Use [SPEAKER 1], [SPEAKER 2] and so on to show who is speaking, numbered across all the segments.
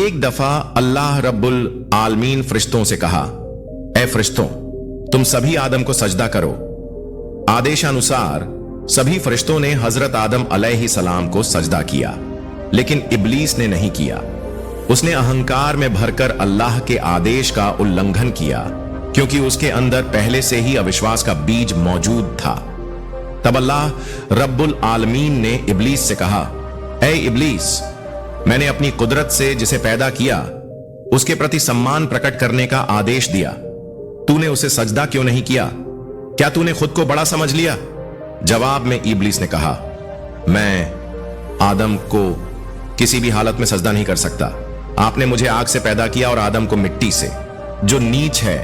[SPEAKER 1] एक दफा अल्लाह रब्बुल आलमीन फरिश्तों से कहा, ए फरिश्तों, तुम सभी आदम को सजदा करो। आदेशानुसार सभी फरिश्तों ने हजरत आदम अलैहिस्सलाम को सजदा किया, लेकिन इब्लीस ने नहीं किया। उसने अहंकार में भरकर अल्लाह के आदेश का उल्लंघन किया, क्योंकि उसके अंदर पहले से ही अविश्वास का बीज मौजूद था। तब अल्लाह रब्बुल आलमीन ने इब्लीस से कहा, ए इब्लीस, मैंने अपनी कुदरत से जिसे पैदा किया उसके प्रति सम्मान प्रकट करने का आदेश दिया। तूने उसे सजदा क्यों नहीं किया? क्या तूने खुद को बड़ा समझ लिया? जवाब में इब्लीस ने कहा, मैं आदम को किसी भी हालत में सजदा नहीं कर सकता। आपने मुझे आग से पैदा किया और आदम को मिट्टी से, जो नीच है।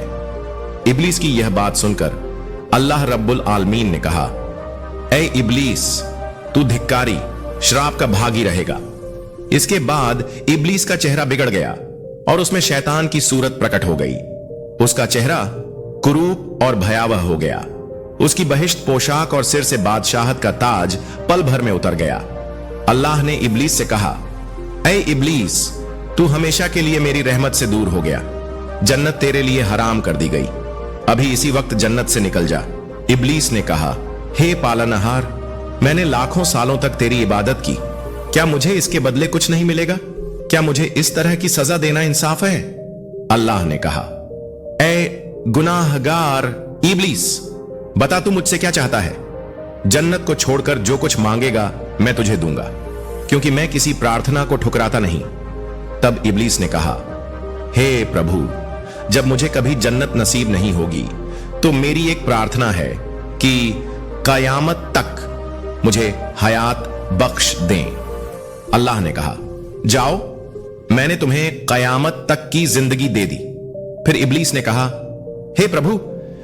[SPEAKER 1] इब्लीस की यह बात सुनकर अल्लाह रब्बुल आलमीन ने कहा, ए इब्लीस, तू धिक्कारी, श्राप का भागी रहेगा। इसके बाद इब्लीस का चेहरा बिगड़ गया और उसमें शैतान की सूरत प्रकट हो गई। उसका चेहरा कुरूप और भयावह हो गया। उसकी बहिश्त पोशाक और सिर से बादशाहत का ताज पल भर में उतर गया। अल्लाह ने इब्लीस से कहा, ए इब्लीस, तू हमेशा के लिए मेरी रहमत से दूर हो गया। जन्नत तेरे लिए हराम कर दी गई। अभी इसी वक्त जन्नत से निकल जा। इब्लीस ने कहा, हे पालनहार, मैंने लाखों सालों तक तेरी इबादत की, क्या मुझे इसके बदले कुछ नहीं मिलेगा? क्या मुझे इस तरह की सजा देना इंसाफ है? अल्लाह ने कहा, ए गुनाहगार इब्लीस, बता तू मुझसे क्या चाहता है? जन्नत को छोड़कर जो कुछ मांगेगा मैं तुझे दूंगा, क्योंकि मैं किसी प्रार्थना को ठुकराता नहीं। तब इब्लीस ने कहा, हे प्रभु, जब मुझे कभी जन्नत नसीब नहीं होगी तो मेरी एक प्रार्थना है कि कयामत तक मुझे हयात बख्श दें। अल्लाह ने कहा, जाओ, मैंने तुम्हें कयामत तक की जिंदगी दे दी। फिर इब्लीस ने कहा, हे प्रभु,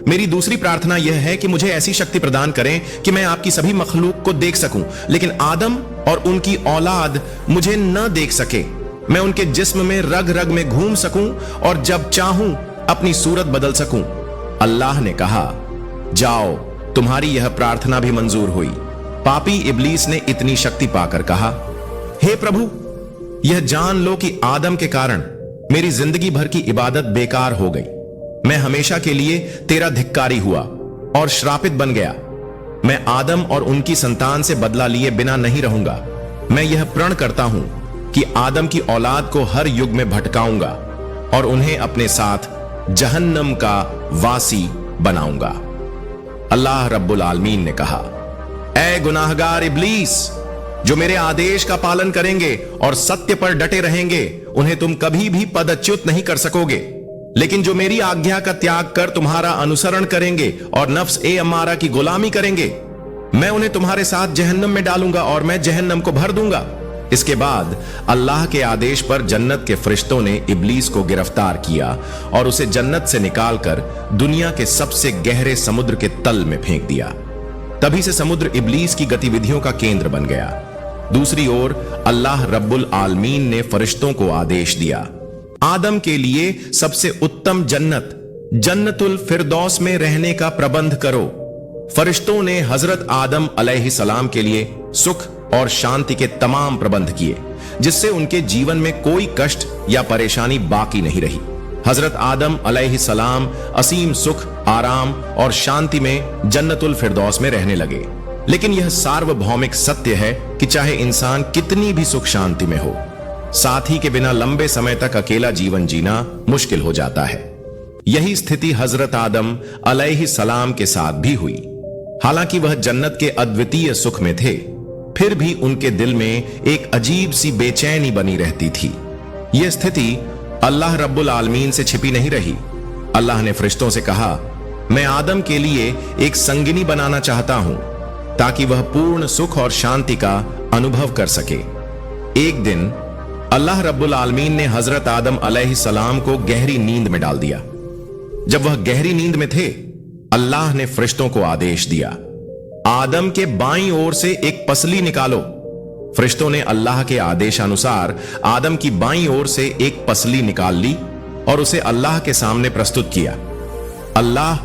[SPEAKER 1] मेरी दूसरी प्रार्थना यह है कि मुझे ऐसी शक्ति प्रदान करें कि मैं आपकी सभी मखलूक को देख सकूं, लेकिन आदम और उनकी औलाद मुझे न देख सके। मैं उनके जिस्म में रग रग में घूम सकूं और जब चाहूं अपनी सूरत बदल सकूं। अल्लाह ने कहा, जाओ, तुम्हारी यह प्रार्थना भी मंजूर हुई। पापी इब्लीस ने इतनी शक्ति पाकर कहा, हे प्रभु, यह जान लो कि आदम के कारण मेरी जिंदगी भर की इबादत बेकार हो गई। मैं हमेशा के लिए तेरा धिक्कारी हुआ और श्रापित बन गया। मैं आदम और उनकी संतान से बदला लिए बिना नहीं रहूंगा। मैं यह प्रण करता हूं कि आदम की औलाद को हर युग में भटकाऊंगा और उन्हें अपने साथ जहन्नम का वासी बनाऊंगा। अल्लाह रब्बुल आलमीन ने कहा, ऐ गुनाहगार इब्लीस, जो मेरे आदेश का पालन करेंगे और सत्य पर डटे रहेंगे, उन्हें तुम कभी भी पदच्युत नहीं कर सकोगे। लेकिन जो मेरी आज्ञा का त्याग कर तुम्हारा अनुसरण करेंगे और नफ्स ए अमारा की गुलामी करेंगे, मैं उन्हें तुम्हारे साथ जहन्नम में डालूंगा और मैं जहन्नम को भर दूंगा। इसके बाद अल्लाह के आदेश पर जन्नत के फरिश्तों ने इब्लीस को गिरफ्तार किया और उसे जन्नत से निकालकर दुनिया के सबसे गहरे समुद्र के तल में फेंक दिया। तभी से समुद्र इब्लीस की गतिविधियों का केंद्र बन गया। दूसरी ओर अल्लाह रब्बुल आलमीन ने फरिश्तों को आदेश दिया, आदम के लिए सबसे उत्तम जन्नत जन्नतुल फिरदौस में रहने का प्रबंध करो। फरिश्तों ने हजरत आदम अलैहिस्सलाम के लिए सुख और शांति के तमाम प्रबंध किए, जिससे उनके जीवन में कोई कष्ट या परेशानी बाकी नहीं रही। हजरत आदम अलैहिस्सलाम असीम सुख, आराम और शांति में जन्नतुल फिरदौस में रहने लगे। लेकिन यह सार्वभौमिक सत्य है कि चाहे इंसान कितनी भी सुख शांति में हो, साथी के बिना लंबे समय तक अकेला जीवन जीना मुश्किल हो जाता है। यही स्थिति हजरत आदम अलैहिस्सलाम के साथ भी हुई। हालांकि वह जन्नत के अद्वितीय सुख में थे, फिर भी उनके दिल में एक अजीब सी बेचैनी बनी रहती थी। यह स्थिति अल्लाह रब्बुल आलमीन से छिपी नहीं रही। अल्लाह ने फरिश्तों से कहा, मैं आदम के लिए एक संगिनी बनाना चाहता हूं ताकि वह पूर्ण सुख और शांति का अनुभव कर सके। एक दिन अल्लाह रब्बुल आलमीन ने हजरत आदम अलैहिस्सलाम को गहरी नींद में डाल दिया। जब वह गहरी नींद में थे, अल्लाह ने फरिश्तों को आदेश दिया, आदम के बाईं ओर से एक पसली निकालो। फरिश्तों ने अल्लाह के आदेशानुसार आदम की बाईं ओर से एक पसली निकाल ली और उसे अल्लाह के सामने प्रस्तुत किया। अल्लाह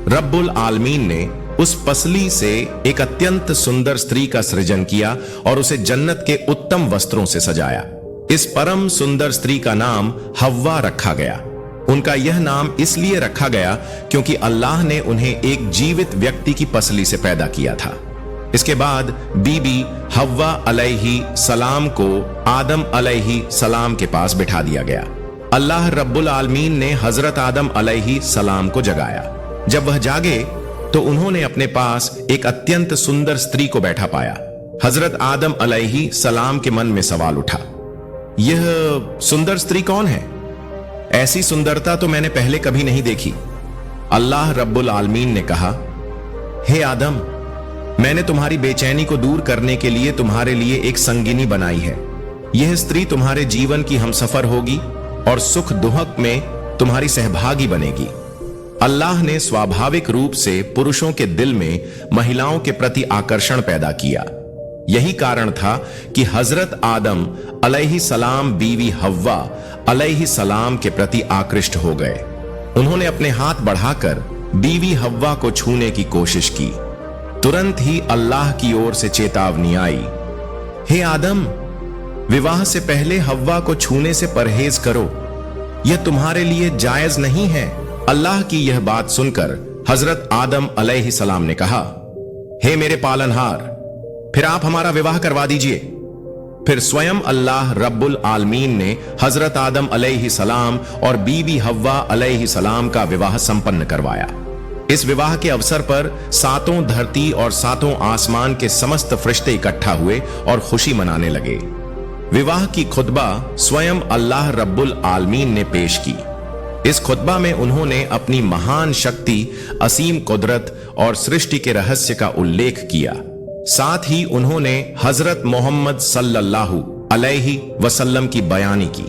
[SPEAKER 1] रब्बुल आलमीन ने उस पसली से एक अत्यंत सुंदर स्त्री का सृजन किया और उसे जन्नत के उत्तम वस्त्रों से सजाया। इस परम सुंदर स्त्री का नाम हव्वा रखा गया। उनका यह नाम इसलिए रखा गया क्योंकि अल्लाह ने उन्हें एक जीवित व्यक्ति की पसली से पैदा किया था। इसके बाद बीबी हव्वा अलैहि सलाम को आदम अलैहि सलाम के पास बिठा दिया गया। अल्लाह रब्बुल आलमीन ने हजरत आदम अलैहि सलाम को जगाया। जब वह जागे तो उन्होंने अपने पास एक अत्यंत सुंदर स्त्री को बैठा पाया। हजरत आदम अलैहि सलाम के मन में सवाल उठा, यह सुंदर स्त्री कौन है? ऐसी सुंदरता तो मैंने पहले कभी नहीं देखी। अल्लाह रब्बुल आलमीन ने कहा, हे आदम, मैंने तुम्हारी बेचैनी को दूर करने के लिए तुम्हारे लिए एक संगिनी बनाई है। यह स्त्री तुम्हारे जीवन की हमसफर होगी और सुख दुख में तुम्हारी सहभागी बनेगी। अल्लाह ने स्वाभाविक रूप से पुरुषों के दिल में महिलाओं के प्रति आकर्षण पैदा किया। यही कारण था कि हजरत आदम अलैहि सलाम बीवी हव्वा अलैहि सलाम के प्रति आकृष्ट हो गए। उन्होंने अपने हाथ बढ़ाकर बीवी हव्वा को छूने की कोशिश की। तुरंत ही अल्लाह की ओर से चेतावनी आई, हे आदम, विवाह से पहले हव्वा को छूने से परहेज करो, यह तुम्हारे लिए जायज नहीं है। अल्लाह की यह बात सुनकर हजरत आदम अलैहि सलाम ने कहा, हे मेरे पालनहार, फिर आप हमारा विवाह करवा दीजिए। फिर स्वयं अल्लाह रब्बुल आलमीन ने हजरत आदम अलैहि सलाम और बीबी हव्वा अलैहि सलाम का विवाह संपन्न करवाया। इस विवाह के अवसर पर सातों धरती और सातों आसमान के समस्त फरिश्ते इकट्ठा हुए और खुशी मनाने लगे। विवाह की खुतबा स्वयं अल्लाह रब्बुल आलमीन ने पेश की। इस खुतबा में उन्होंने अपनी महान शक्ति, असीम कुदरत और सृष्टि के रहस्य का उल्लेख किया। साथ ही उन्होंने हजरत मोहम्मद सल्लल्लाहु अलैहि वसल्लम की बयानी की,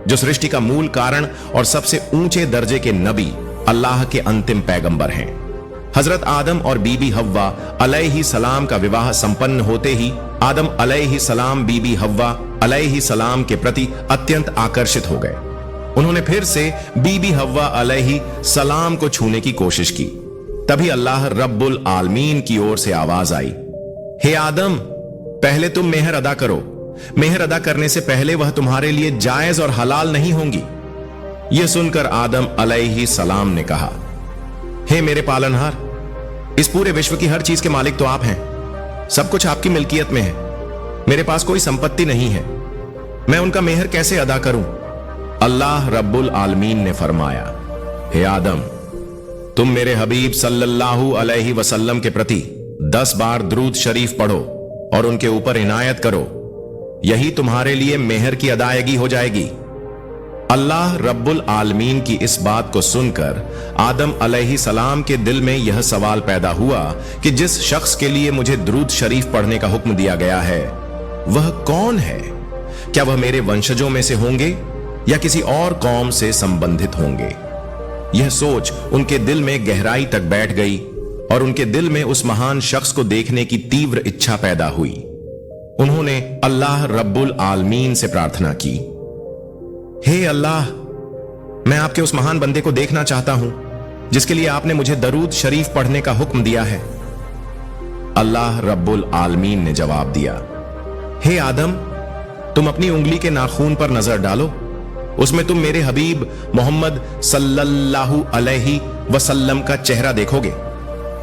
[SPEAKER 1] जो सृष्टि का मूल कारण और सबसे ऊंचे दर्जे के नबी, अल्लाह के अंतिम पैगंबर हैं। हजरत आदम और बीबी हव्वा अलैहि सलाम का विवाह संपन्न होते ही आदम अलैहि सलाम बीबी हव्वा अलैहि सलाम के प्रति अत्यंत आकर्षित हो गए। उन्होंने फिर से बीबी हव्वा अलैहि सलाम को छूने की कोशिश की। तभी अल्लाह रब्बुल आलमीन की ओर से आवाज आई, हे आदम, पहले तुम मेहर अदा करो। मेहर अदा करने से पहले वह तुम्हारे लिए जायज और हलाल नहीं होंगी। यह सुनकर आदम अलैहि सलाम ने कहा, हे मेरे पालनहार, इस पूरे विश्व की हर चीज के मालिक तो आप हैं। सब कुछ आपकी मिल्कियत में है। मेरे पास कोई संपत्ति नहीं है। मैं उनका मेहर कैसे अदा करूं? अल्लाह रब्बुल आलमीन ने फरमाया, हे आदम, तुम मेरे हबीब सल्लल्लाहु अलैहि वसल्लम के प्रति 10 बार दुरूद शरीफ पढ़ो और उनके ऊपर इनायत करो। यही तुम्हारे लिए मेहर की अदायगी हो जाएगी। अल्लाह रब्बुल आलमीन की इस बात को सुनकर आदम अलैहि सलाम के दिल में यह सवाल पैदा हुआ कि जिस शख्स के लिए मुझे दुरूद शरीफ पढ़ने का हुक्म दिया गया है, वह कौन है? क्या वह मेरे वंशजों में से होंगे या किसी और कौम से संबंधित होंगे? यह सोच उनके दिल में गहराई तक बैठ गई और उनके दिल में उस महान शख्स को देखने की तीव्र इच्छा पैदा हुई। उन्होंने अल्लाह रब्बुल आलमीन से प्रार्थना की, हे अल्लाह, मैं आपके उस महान बंदे को देखना चाहता हूं जिसके लिए आपने मुझे दरूद शरीफ पढ़ने का हुक्म दिया है। अल्लाह रब्बुल आलमीन ने जवाब दिया, हे आदम, तुम अपनी उंगली के नाखून पर नजर डालो, उसमें तुम मेरे हबीब मोहम्मद सल्लल्लाहु अलैहि वसल्लम का चेहरा देखोगे।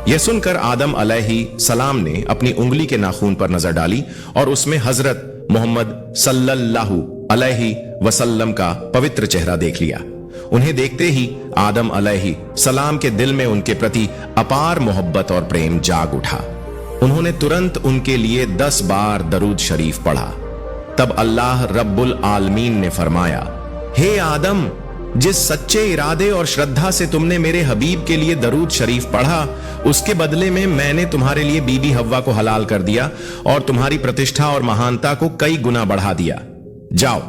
[SPEAKER 1] यह सुनकर आदम अलैहि सलाम ने अपनी उंगली के नाखून पर नजर डाली और उसमें हजरत मोहम्मद सल्लल्लाहु अलैहि वसल्लम का पवित्र चेहरा देख लिया। उन्हें देखते ही आदम अलैहि सलाम के दिल में उनके प्रति अपार मोहब्बत और प्रेम जाग उठा। उन्होंने तुरंत उनके लिए 10 बार दरूद शरीफ पढ़ा। तब अल्लाह रब्बुल आलमीन ने फरमाया, हे आदम, जिस सच्चे इरादे और श्रद्धा से तुमने मेरे हबीब के लिए दरूद शरीफ पढ़ा, उसके बदले में मैंने तुम्हारे लिए बीबी हव्वा को हलाल कर दिया और तुम्हारी प्रतिष्ठा और महानता को कई गुना बढ़ा दिया। जाओ,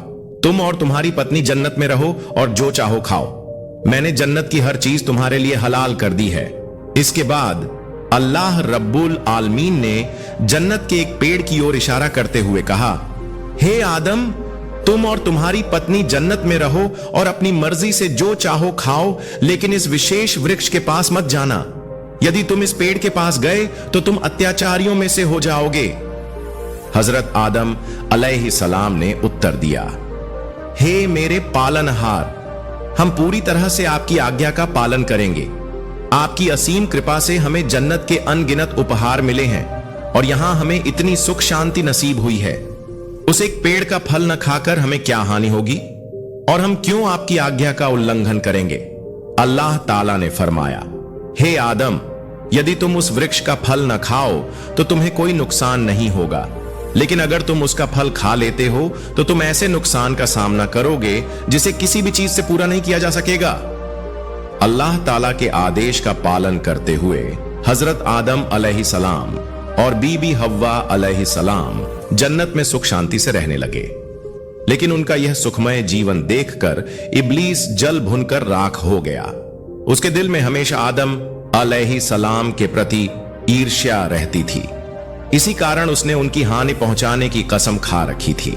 [SPEAKER 1] तुम और तुम्हारी पत्नी जन्नत में रहो और जो चाहो खाओ। मैंने जन्नत की हर चीज तुम्हारे लिए हलाल कर दी है। इसके बाद अल्लाह रब्बुल आलमीन ने जन्नत के एक पेड़ की ओर इशारा करते हुए कहा, हे आदम, तुम और तुम्हारी पत्नी जन्नत में रहो और अपनी मर्जी से जो चाहो खाओ, लेकिन इस विशेष वृक्ष के पास मत जाना। यदि तुम इस पेड़ के पास गए तो तुम अत्याचारियों में से हो जाओगे। हजरत आदम अलैहि सलाम ने उत्तर दिया, हे मेरे पालनहार, हम पूरी तरह से आपकी आज्ञा का पालन करेंगे। आपकी असीम कृपा से हमें जन्नत के अनगिनत उपहार मिले हैं और यहां हमें इतनी सुख शांति नसीब हुई है। उस एक पेड़ का फल न खाकर हमें क्या हानि होगी और हम क्यों आपकी आज्ञा का उल्लंघन करेंगे? अल्लाह ताला ने फरमाया, हे आदम, यदि तुम उस वृक्ष का फल न खाओ तो तुम्हें कोई नुकसान नहीं होगा, लेकिन अगर तुम उसका फल खा लेते हो तो तुम ऐसे नुकसान का सामना करोगे जिसे किसी भी चीज से पूरा नहीं किया जा सकेगा। अल्लाह ताला के आदेश का पालन करते हुए हजरत आदम अलैहिस्सलाम और बीबी हव्वा अलैहिस्सलाम जन्नत में सुख शांति से रहने लगे। लेकिन उनका यह सुखमय जीवन देखकर इब्लीस जल भुनकर राख हो गया। उसके दिल में हमेशा आदम अलैहिस्सलाम के प्रति ईर्ष्या रहती थी। इसी कारण उसने उनकी हानि पहुंचाने की कसम खा रखी थी।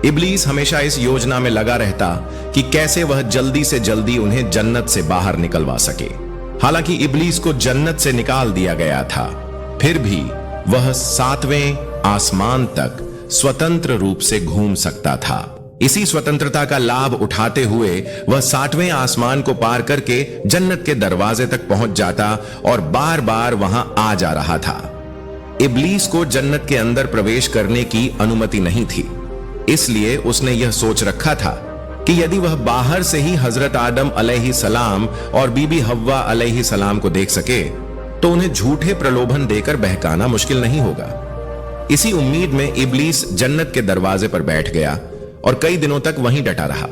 [SPEAKER 1] इब्लीस हमेशा इस योजना में लगा रहता कि कैसे वह जल्दी से जल्दी उन्हें जन्नत से बाहर निकलवा सके। हालांकि इब्लीस को जन्नत से निकाल दिया गया था, फिर भी वह 7वें आसमान तक स्वतंत्र रूप से घूम सकता था। इसी स्वतंत्रता का लाभ उठाते हुए वह 7वें आसमान को पार करके जन्नत के दरवाजे तक पहुंच जाता और बार बार वहां आ जा रहा था। इब्लीस को जन्नत के अंदर प्रवेश करने की अनुमति नहीं थी, इसलिए उसने यह सोच रखा था कि यदि वह बाहर से ही हजरत आदम अलैहिस्सलाम और बीबी हव्वा अलैहिस्सलाम को देख सके तो उन्हें झूठे प्रलोभन देकर बहकाना मुश्किल नहीं होगा। इसी उम्मीद में इब्लीस जन्नत के दरवाजे पर बैठ गया और कई दिनों तक वहीं डटा रहा।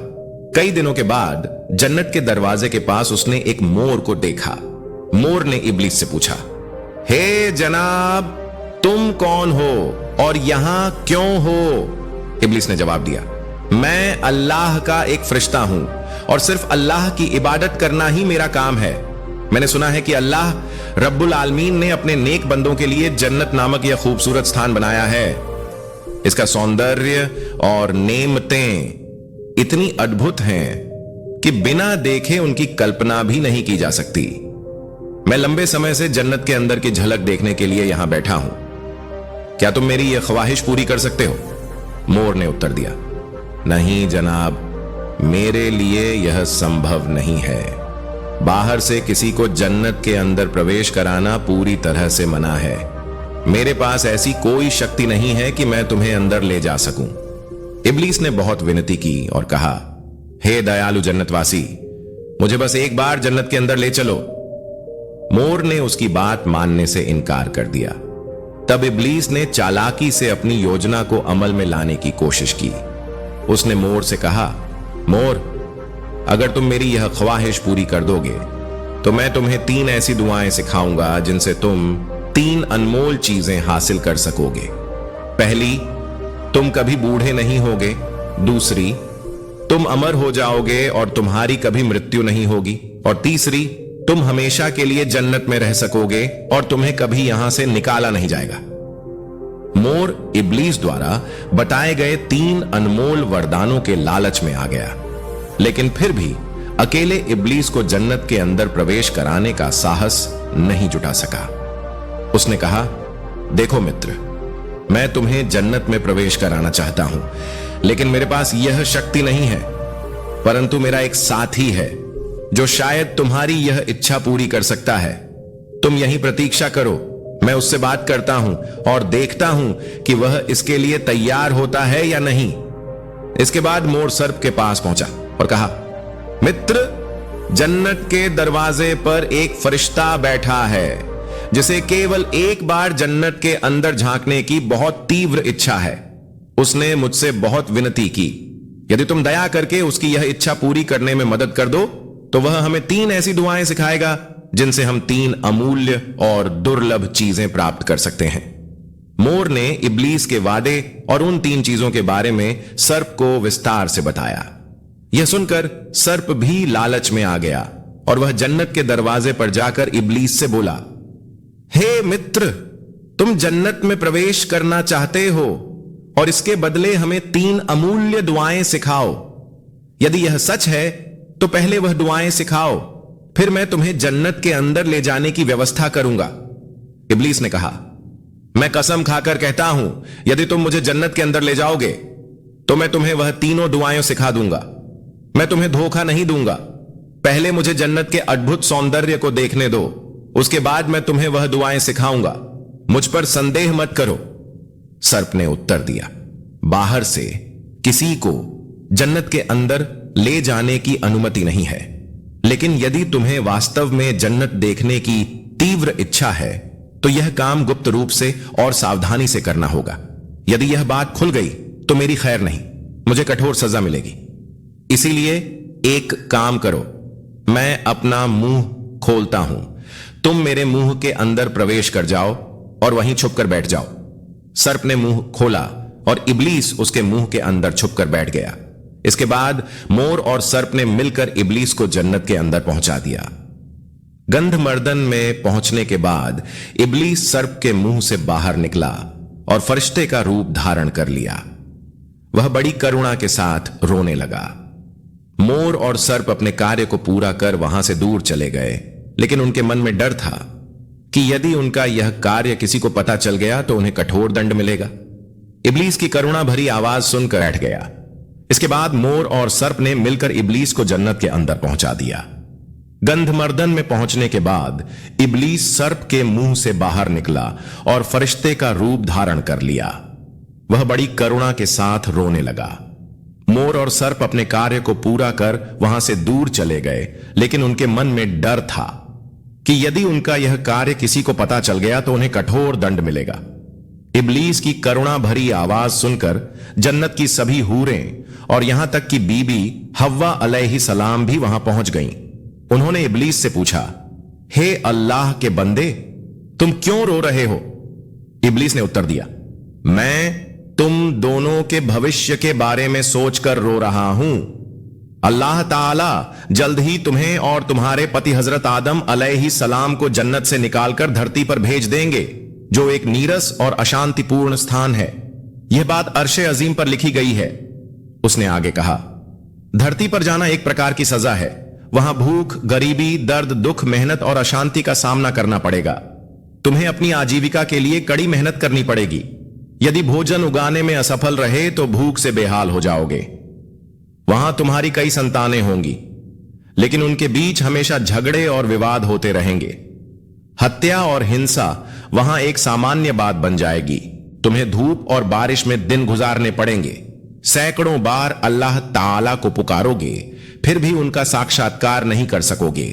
[SPEAKER 1] कई दिनों के बाद जन्नत के दरवाजे के पास उसने एक मोर को देखा। मोर ने इब्लीस से पूछा, हे जनाब, तुम कौन हो और यहां क्यों हो? इब्लीस ने जवाब दिया, मैं अल्लाह का एक फरिश्ता हूं और सिर्फ अल्लाह की इबादत करना ही मेरा काम है। मैंने सुना है कि अल्लाह रब्बुल आलमीन ने अपने नेक बंदों के लिए जन्नत नामक यह खूबसूरत स्थान बनाया है। इसका सौंदर्य और नेमतें इतनी अद्भुत हैं कि बिना देखे उनकी कल्पना भी नहीं की जा सकती। मैं लंबे समय से जन्नत के अंदर की झलक देखने के लिए यहां बैठा हूं। क्या तुम मेरी यह ख्वाहिश पूरी कर सकते हो? मोर ने उत्तर दिया, नहीं जनाब, मेरे लिए यह संभव नहीं है। बाहर से किसी को जन्नत के अंदर प्रवेश कराना पूरी तरह से मना है। मेरे पास ऐसी कोई शक्ति नहीं है कि मैं तुम्हें अंदर ले जा सकूं। इब्लीस ने बहुत विनती की और कहा, हे दयालु जन्नतवासी, मुझे बस एक बार जन्नत के अंदर ले चलो। मोर ने उसकी बात मानने से इनकार कर दिया। तब इब्लीस ने चालाकी से अपनी योजना को अमल में लाने की कोशिश की। उसने मोर से कहा, मोर, अगर तुम मेरी यह ख्वाहिश पूरी कर दोगे तो मैं तुम्हें 3 ऐसी दुआएं सिखाऊंगा जिनसे तुम 3 अनमोल चीजें हासिल कर सकोगे। पहली, तुम कभी बूढ़े नहीं होगे। दूसरी, तुम अमर हो जाओगे और तुम्हारी कभी मृत्यु नहीं होगी। और तीसरी, तुम हमेशा के लिए जन्नत में रह सकोगे और तुम्हें कभी यहां से निकाला नहीं जाएगा। मोर इब्लीस द्वारा बताए गए 3 अनमोल वरदानों के लालच में आ गया, लेकिन फिर भी अकेले इब्लीस को जन्नत के अंदर प्रवेश कराने का साहस नहीं जुटा सका। उसने कहा, देखो मित्र, मैं तुम्हें जन्नत में प्रवेश कराना चाहता हूं, लेकिन मेरे पास यह शक्ति नहीं है। परंतु मेरा एक साथी है जो शायद तुम्हारी यह इच्छा पूरी कर सकता है। तुम यहीं प्रतीक्षा करो, मैं उससे बात करता हूं और देखता हूं कि वह इसके लिए तैयार होता है या नहीं। इसके बाद मोर सर्प के पास पहुंचा और कहा, मित्र, जन्नत के दरवाजे पर एक फरिश्ता बैठा है जिसे केवल एक बार जन्नत के अंदर झांकने की बहुत तीव्र इच्छा है। उसने मुझसे बहुत विनती की, यदि तुम दया करके उसकी यह इच्छा पूरी करने में मदद कर दो तो वह हमें 3 ऐसी दुआएं सिखाएगा जिनसे हम 3 अमूल्य और दुर्लभ चीजें प्राप्त कर सकते हैं। मोर ने इब्लीस के वादे और उन 3 चीजों के बारे में सर्प को विस्तार से बताया। यह सुनकर सर्प भी लालच में आ गया और वह जन्नत के दरवाजे पर जाकर इब्लीस से बोला, हे मित्र, तुम जन्नत में प्रवेश करना चाहते हो और इसके बदले हमें 3 अमूल्य दुआएं सिखाओ। यदि यह सच है तो पहले वह दुआएं सिखाओ, फिर मैं तुम्हें जन्नत के अंदर ले जाने की व्यवस्था करूंगा। इब्लीस ने कहा, मैं कसम खाकर कहता हूं, यदि तुम मुझे जन्नत के अंदर ले जाओगे तो मैं तुम्हें वह तीनों दुआएं सिखा दूंगा। मैं तुम्हें धोखा नहीं दूंगा। पहले मुझे जन्नत के अद्भुत सौंदर्य को देखने दो, उसके बाद मैं तुम्हें वह दुआएं सिखाऊंगा। मुझ पर संदेह मत करो। सर्प ने उत्तर दिया, बाहर से किसी को जन्नत के अंदर ले जाने की अनुमति नहीं है, लेकिन यदि तुम्हें वास्तव में जन्नत देखने की तीव्र इच्छा है तो यह काम गुप्त रूप से और सावधानी से करना होगा। यदि यह बात खुल गई तो मेरी खैर नहीं, मुझे कठोर सजा मिलेगी। इसीलिए एक काम करो, मैं अपना मुंह खोलता हूं, तुम मेरे मुंह के अंदर प्रवेश कर जाओ और वहीं छुपकर बैठ जाओ। सर्प ने मुंह खोला और इब्लीस उसके मुंह के अंदर छुपकर बैठ गया। इसके बाद मोर और सर्प ने मिलकर इब्लीस को जन्नत के अंदर पहुंचा दिया। गंधमर्दन में पहुंचने के बाद इब्लीस सर्प के मुंह से बाहर निकला और फरिश्ते का रूप धारण कर लिया। वह बड़ी करुणा के साथ रोने लगा। मोर और सर्प अपने कार्य को पूरा कर वहां से दूर चले गए, लेकिन उनके मन में डर था कि यदि उनका यह कार्य किसी को पता चल गया तो उन्हें कठोर दंड मिलेगा। इब्लीस की करुणा भरी आवाज सुनकर बैठ गया। इसके बाद मोर और सर्प ने मिलकर इब्लीस को जन्नत के अंदर पहुंचा दिया। गंधमर्दन में पहुंचने के बाद इब्लीस सर्प के मुंह से बाहर निकला और फरिश्ते का रूप धारण कर लिया। वह बड़ी करुणा के साथ रोने लगा। मोर और सर्प अपने कार्य को पूरा कर वहां से दूर चले गए, लेकिन उनके मन में डर था कि यदि उनका यह कार्य किसी को पता चल गया तो उन्हें कठोर दंड मिलेगा। इब्लीस की करुणा भरी आवाज सुनकर जन्नत की सभी हूरें और यहां तक कि बीबी हव्वा अलैहिस्सलाम भी वहां पहुंच गईं। उन्होंने इब्लीस से पूछा, हे अल्लाह के बंदे, तुम क्यों रो रहे हो? इब्लीस ने उत्तर दिया, मैं तुम दोनों के भविष्य के बारे में सोचकर रो रहा हूं। अल्लाह ताला जल्द ही तुम्हें और तुम्हारे पति हजरत आदम अलैहिस्सलाम को जन्नत से निकालकर धरती पर भेज देंगे, जो एक नीरस और अशांतिपूर्ण स्थान है। यह बात अर्शे अजीम पर लिखी गई है। उसने आगे कहा, धरती पर जाना एक प्रकार की सजा है। वहां भूख, गरीबी, दर्द, दुख, मेहनत और अशांति का सामना करना पड़ेगा। तुम्हें अपनी आजीविका के लिए कड़ी मेहनत करनी पड़ेगी। यदि भोजन उगाने में असफल रहे तो भूख से बेहाल हो जाओगे। वहां तुम्हारी कई संतानें होंगी, लेकिन उनके बीच हमेशा झगड़े और विवाद होते रहेंगे। हत्या और हिंसा वहां एक सामान्य बात बन जाएगी। तुम्हें धूप और बारिश में दिन गुजारने पड़ेंगे। सैकड़ों बार अल्लाह ताला को पुकारोगे, फिर भी उनका साक्षात्कार नहीं कर सकोगे।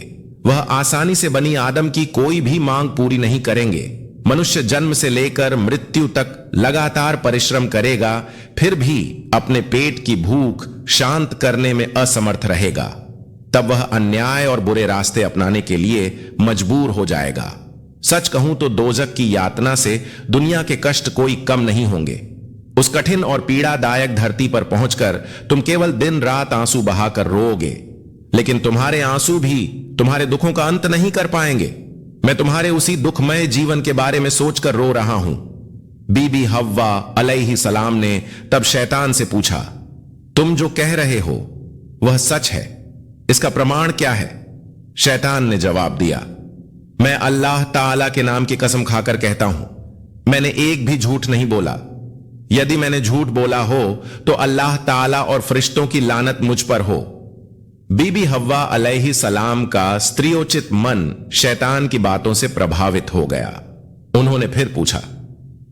[SPEAKER 1] वह आसानी से बनी आदम की कोई भी मांग पूरी नहीं करेंगे। मनुष्य जन्म से लेकर मृत्यु तक लगातार परिश्रम करेगा, फिर भी अपने पेट की भूख शांत करने में असमर्थ रहेगा। तब वह अन्याय और बुरे रास्ते अपनाने के लिए मजबूर हो जाएगा। सच कहूं तो दोजक की यातना से दुनिया के कष्ट कोई कम नहीं होंगे। उस कठिन और पीड़ादायक धरती पर पहुंचकर तुम केवल दिन रात आंसू बहाकर रोओगे, लेकिन तुम्हारे आंसू भी तुम्हारे दुखों का अंत नहीं कर पाएंगे। मैं तुम्हारे उसी दुखमय जीवन के बारे में सोचकर रो रहा हूं। बीबी हव्वा अलैहिस्सलाम ने तब शैतान से पूछा, तुम जो कह रहे हो वह सच है, इसका प्रमाण क्या है? शैतान ने जवाब दिया, मैं अल्लाह ताला के नाम की कसम खाकर कहता हूं, मैंने एक भी झूठ नहीं बोला। यदि मैंने झूठ बोला हो तो अल्लाह ताला और फरिश्तों की लानत मुझ पर हो। बीबी हव्वा अलैहिस्सलाम का स्त्रियोचित मन शैतान की बातों से प्रभावित हो गया। उन्होंने फिर पूछा,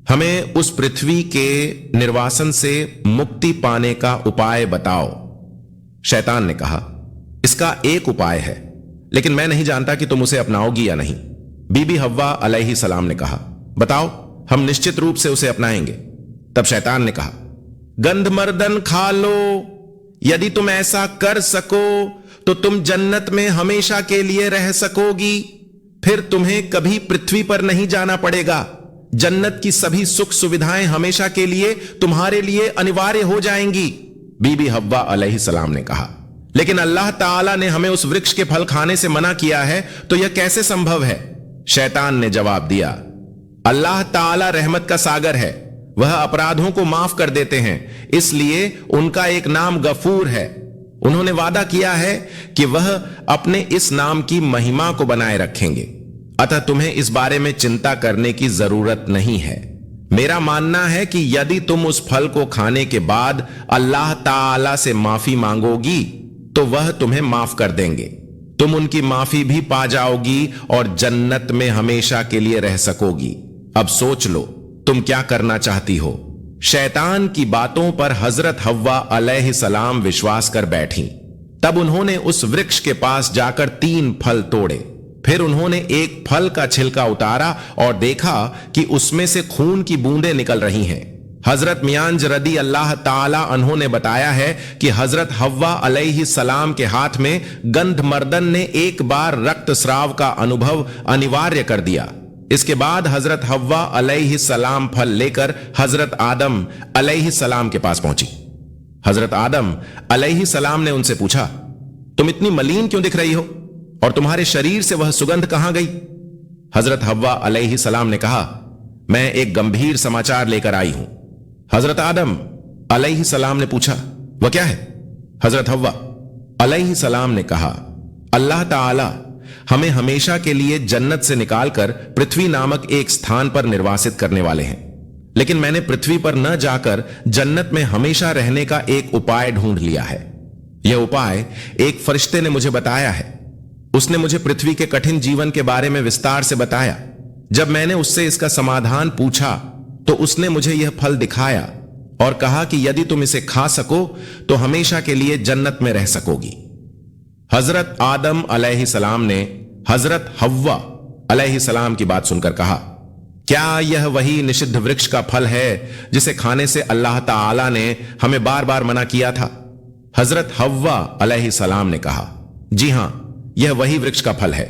[SPEAKER 1] हमें उस पृथ्वी के निर्वासन से मुक्ति पाने का उपाय बताओ। शैतान ने कहा, इसका एक उपाय है, लेकिन मैं नहीं जानता कि तुम उसे अपनाओगी या नहीं। बीबी हव्वा अलैहिस्सलाम ने कहा, बताओ, हम निश्चित रूप से उसे अपनाएंगे। तब शैतान ने कहा, गंधमर्दन खा लो। यदि तुम ऐसा कर सको तो तुम जन्नत में हमेशा के लिए रह सकोगी। फिर तुम्हें कभी पृथ्वी पर नहीं जाना पड़ेगा। जन्नत की सभी सुख सुविधाएं हमेशा के लिए तुम्हारे लिए अनिवार्य हो जाएंगी। बीबी हव्वा अलैहिस्सलाम ने कहा, लेकिन अल्लाह ताला ने हमें उस वृक्ष के फल खाने से मना किया है, तो यह कैसे संभव है? शैतान ने जवाब दिया, अल्लाह ताला रहमत का सागर है, वह अपराधों को माफ कर देते हैं, इसलिए उनका एक नाम गफूर है। उन्होंने वादा किया है कि वह अपने इस नाम की महिमा को बनाए रखेंगे, अतः तुम्हें इस बारे में चिंता करने की जरूरत नहीं है। मेरा मानना है कि यदि तुम उस फल को खाने के बाद अल्लाह ताला से माफी मांगोगी तो वह तुम्हें माफ कर देंगे, तुम उनकी माफी भी पा जाओगी और जन्नत में हमेशा के लिए रह सकोगी। अब सोच लो तुम क्या करना चाहती हो। शैतान की बातों पर हजरत हव्वा अलैहिस्सलाम विश्वास कर बैठी। तब उन्होंने उस वृक्ष के पास जाकर 3 फल तोड़े। फिर उन्होंने एक फल का छिलका उतारा और देखा कि उसमें से खून की बूंदें निकल रही हैं। हजरत मियांज रदी अल्लाह ताला अन्हों ने बताया है कि हजरत हव्वा अलैहिस्सलाम के हाथ में गंधमर्दन ने एक बार रक्तस्राव का अनुभव अनिवार्य कर दिया। इसके बाद हजरत हव्वा अलैहिस्सलाम फल लेकर हजरत आदम अलैहिस्सलाम के पास पहुंची। हजरत आदम अलैहिस्सलाम ने उनसे पूछा, तुम इतनी मलीन क्यों दिख रही हो और तुम्हारे शरीर से वह सुगंध कहां गई? हजरत हव्वा अलैहिस्सलाम ने कहा, मैं एक गंभीर समाचार लेकर आई हूं। हजरत आदम अलैहिस्सलाम ने पूछा, वह क्या है? हजरत हव्वा अलैहिस्सलाम ने कहा, अल्लाह ताला हमें हमेशा के लिए जन्नत से निकालकर पृथ्वी नामक एक स्थान पर निर्वासित करने वाले हैं, लेकिन मैंने पृथ्वी पर न जाकर जन्नत में हमेशा रहने का एक उपाय ढूंढ लिया है। यह उपाय एक फरिश्ते ने मुझे बताया है। उसने मुझे पृथ्वी के कठिन जीवन के बारे में विस्तार से बताया। जब मैंने उससे इसका समाधान पूछा तो उसने मुझे यह फल दिखाया और कहा कि यदि तुम इसे खा सको तो हमेशा के लिए जन्नत में रह सकोगी। हजरत आदम अलैहिस्सलाम ने हजरत हव्वा अलैहिस्सलाम की बात सुनकर कहा, क्या यह वही निषिद्ध वृक्ष का फल है जिसे खाने से अल्लाह ताला ने हमें बार बार मना किया था? हजरत हव्वा अलैहिस्सलाम ने कहा, जी हां, यह वही वृक्ष का फल है।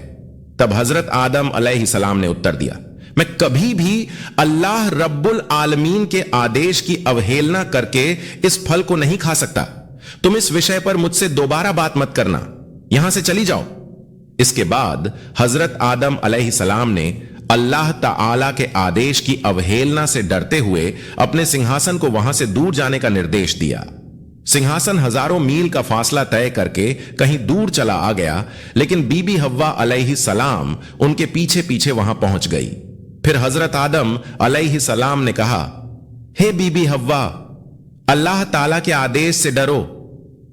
[SPEAKER 1] तब हजरत आदम अलैहिस्सलाम ने उत्तर दिया, मैं कभी भी अल्लाह रब्बुल आलमीन के आदेश की अवहेलना करके इस फल को नहीं खा सकता। तुम इस विषय पर मुझसे दोबारा बात मत करना, यहां से चली जाओ। इसके बाद हजरत आदम अलैहिस्सलाम ने अल्लाह ताला के आदेश की अवहेलना से डरते हुए अपने सिंहासन को वहां से दूर जाने का निर्देश दिया। सिंहासन हजारों मील का फासला तय करके कहीं दूर चला आ गया, लेकिन बीबी हव्वा अलैहिस्सलाम उनके पीछे पीछे वहां पहुंच गई। फिर हजरत आदम अलैहिस्सलाम ने कहा, हे बीबी हव्वा, अल्लाह ताला के आदेश से डरो।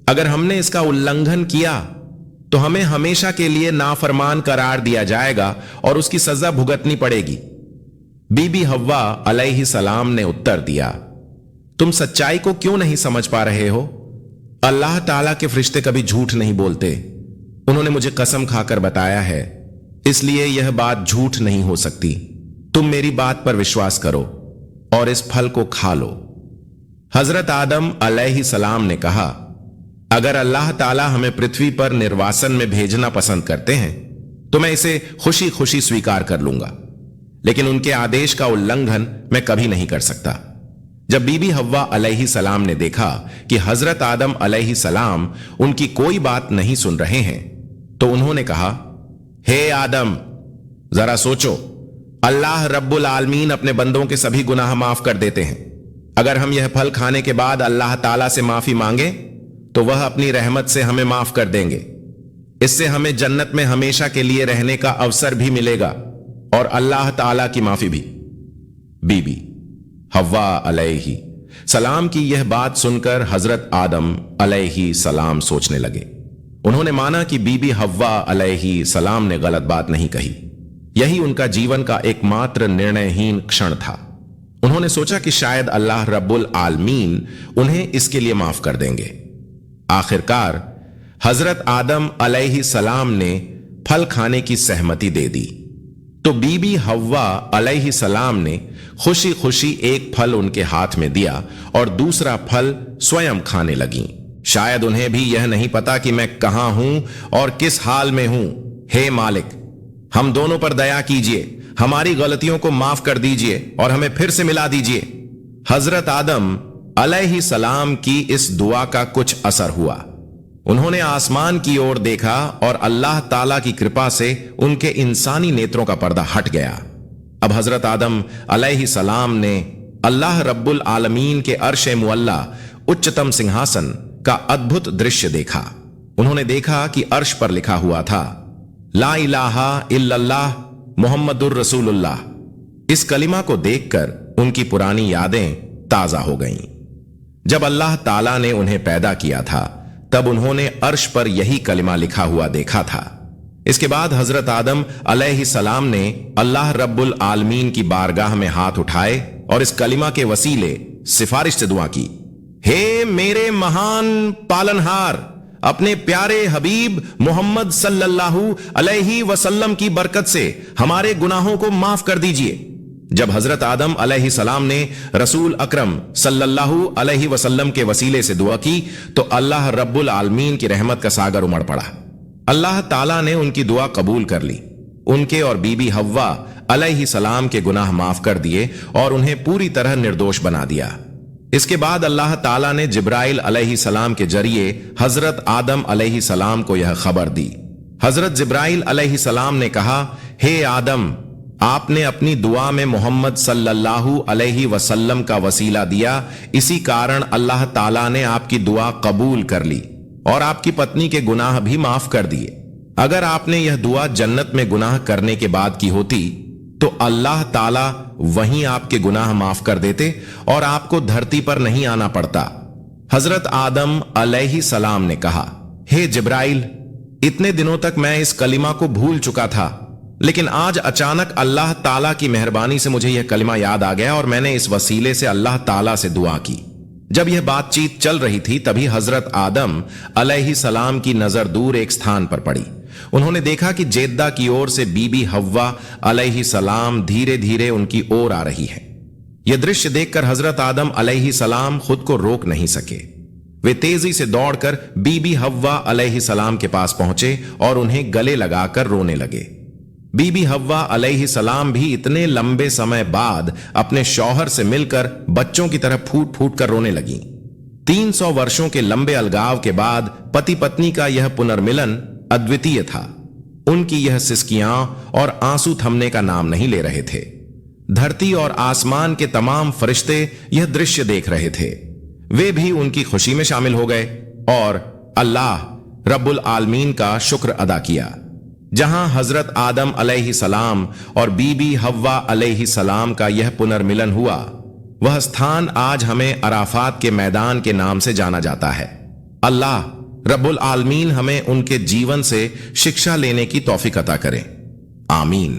[SPEAKER 1] अगर हमने इसका उल्लंघन किया तो हमें हमेशा के लिए नाफरमान करार दिया जाएगा और उसकी सजा भुगतनी पड़ेगी। बीबी हव्वा अलैहिस्सलाम ने उत्तर दिया, तुम सच्चाई को क्यों नहीं समझ पा रहे हो? अल्लाह ताला के फरिश्ते कभी झूठ नहीं बोलते। उन्होंने मुझे कसम खाकर बताया है, इसलिए यह बात झूठ नहीं हो सकती। तुम मेरी बात पर विश्वास करो और इस फल को खा लो। हजरत आदम अलैहिस्सलाम ने कहा, अगर अल्लाह ताला हमें पृथ्वी पर निर्वासन में भेजना पसंद करते हैं तो मैं इसे खुशी खुशी स्वीकार कर लूंगा, लेकिन उनके आदेश का उल्लंघन मैं कभी नहीं कर सकता। जब बीबी हव्वा अलैहिस्सलाम ने देखा कि हजरत आदम अलैहिस्सलाम उनकी कोई बात नहीं सुन रहे हैं तो उन्होंने कहा, हे आदम, जरा सोचो, अल्लाह रब्बुल आलमीन अपने बंदों के सभी गुनाह माफ कर देते हैं। अगर हम यह फल खाने के बाद अल्लाह ताला से माफी मांगे तो वह अपनी रहमत से हमें माफ कर देंगे। इससे हमें जन्नत में हमेशा के लिए रहने का अवसर भी मिलेगा और अल्लाह ताला की माफी भी। बीबी हव्वा अलैहि सलाम की यह बात सुनकर हजरत आदम अलैहि सलाम सोचने लगे। उन्होंने माना कि बीबी हव्वा अलैहि सलाम ने गलत बात नहीं कही। यही उनका जीवन का एकमात्र निर्णयहीन क्षण था। उन्होंने सोचा कि शायद अल्लाह रब्बुल आलमीन उन्हें इसके लिए माफ कर देंगे। आखिरकार हजरत आदम अलैहिस्सलाम ने फल खाने की सहमति दे दी तो बीबी हव्वा अलैहिस्सलाम ने खुशी खुशी एक फल उनके हाथ में दिया और दूसरा फल स्वयं खाने लगीं। शायद उन्हें भी यह नहीं पता कि मैं कहां हूं और किस हाल में हूं। हे मालिक, हम दोनों पर दया कीजिए, हमारी गलतियों को माफ कर दीजिए और हमें फिर से मिला दीजिए। हजरत आदम अलैहिस्सलाम की इस दुआ का कुछ असर हुआ। उन्होंने आसमान की ओर देखा और अल्लाह ताला की कृपा से उनके इंसानी नेत्रों का पर्दा हट गया। अब हजरत आदम अलैहिस्सलाम ने अल्लाह रब्बुल आलमीन के अर्श मुअल्ला उच्चतम सिंहासन का अद्भुत दृश्य देखा। उन्होंने देखा कि अर्श पर लिखा हुआ था, ला इलाहा इल्लल्लाह मुहम्मदुर रसूलुल्लाह। इस कलिमा को देखकर उनकी पुरानी यादें ताजा हो गईं। जब अल्लाह ताला ने उन्हें पैदा किया था तब उन्होंने अर्श पर यही कलिमा लिखा हुआ देखा था। इसके बाद हजरत आदम अलैहिस्सलाम ने अल्लाह रब्बुल आलमीन की बारगाह में हाथ उठाए और इस कलिमा के वसीले सिफारिश से दुआ की, हे मेरे महान पालनहार, अपने प्यारे हबीब मोहम्मद सल्लल्लाहु अलैहि वसल्लम की बरकत से हमारे गुनाहों को माफ कर दीजिए। जब हजरत आदम अलैहिस्सलाम ने रसूल अकरम सल्लल्लाहु अलैहि वसल्लम के वसीले से दुआ की तो अल्लाह रब्बुल आलमीन की रहमत का सागर उमड़ पड़ा। अल्लाह ताला ने उनकी दुआ कबूल कर ली, उनके और बीबी हव्वा अलैहिस्सलाम के गुनाह माफ कर दिए और उन्हें पूरी तरह निर्दोष बना दिया। इसके बाद अल्लाह ताला ने जिब्राइल अलैहिस्सलाम के जरिए हजरत आदम अलैहिस्सलाम को यह खबर दी। हजरत जिब्राइल अलैहिस्सलाम ने कहा, हे आदम, आपने अपनी दुआ में मोहम्मद सल्लल्लाहु अलैहि वसल्लम का वसीला दिया, इसी कारण अल्लाह ताला ने आपकी दुआ कबूल कर ली और आपकी पत्नी के गुनाह भी माफ कर दिए। अगर आपने यह दुआ जन्नत में गुनाह करने के बाद की होती तो अल्लाह ताला वहीं आपके गुनाह माफ कर देते और आपको धरती पर नहीं आना पड़ता। हजरत आदम अलैहिस्सलाम ने कहा, हे जिब्राइल, इतने दिनों तक मैं इस कलिमा को भूल चुका था, लेकिन आज अचानक अल्लाह ताला की मेहरबानी से मुझे यह कलिमा याद आ गया और मैंने इस वसीले से अल्लाह ताला से दुआ की। जब यह बातचीत चल रही थी तभी हजरत आदम अलैहिस्सलाम की नजर दूर एक स्थान पर पड़ी। उन्होंने देखा कि जेद्दा की ओर से बीबी हव्वा अलैहिस्सलाम धीरे धीरे उनकी ओर आ रही है। यह दृश्य देखकर हजरत आदम अलैहिस्सलाम खुद को रोक नहीं सके। वे तेजी से दौड़कर बीबी हव्वा अलैहिस्सलाम के पास पहुंचे और उन्हें गले लगाकर रोने लगे। बीबी हव्वा अलैहिस्सलाम भी इतने लंबे समय बाद अपने शौहर से मिलकर बच्चों की तरह फूट फूट कर रोने लगीं। 300 वर्षों के लंबे अलगाव के बाद पति पत्नी का यह पुनर्मिलन अद्वितीय था। उनकी यह सिसकियां और आंसू थमने का नाम नहीं ले रहे थे। धरती और आसमान के तमाम फरिश्ते यह दृश्य देख रहे थे। वे भी उनकी खुशी में शामिल हो गए और अल्लाह रब्बुल आलमीन का शुक्र अदा किया। जहां हजरत आदम अलैहिस्सलाम और बीबी हव्वा अलैहिस्सलाम का यह पुनर्मिलन हुआ, वह स्थान आज हमें अराफात के मैदान के नाम से जाना जाता है। अल्लाह रब्बुल आलमीन हमें उनके जीवन से शिक्षा लेने की तौफीक अता करें। आमीन।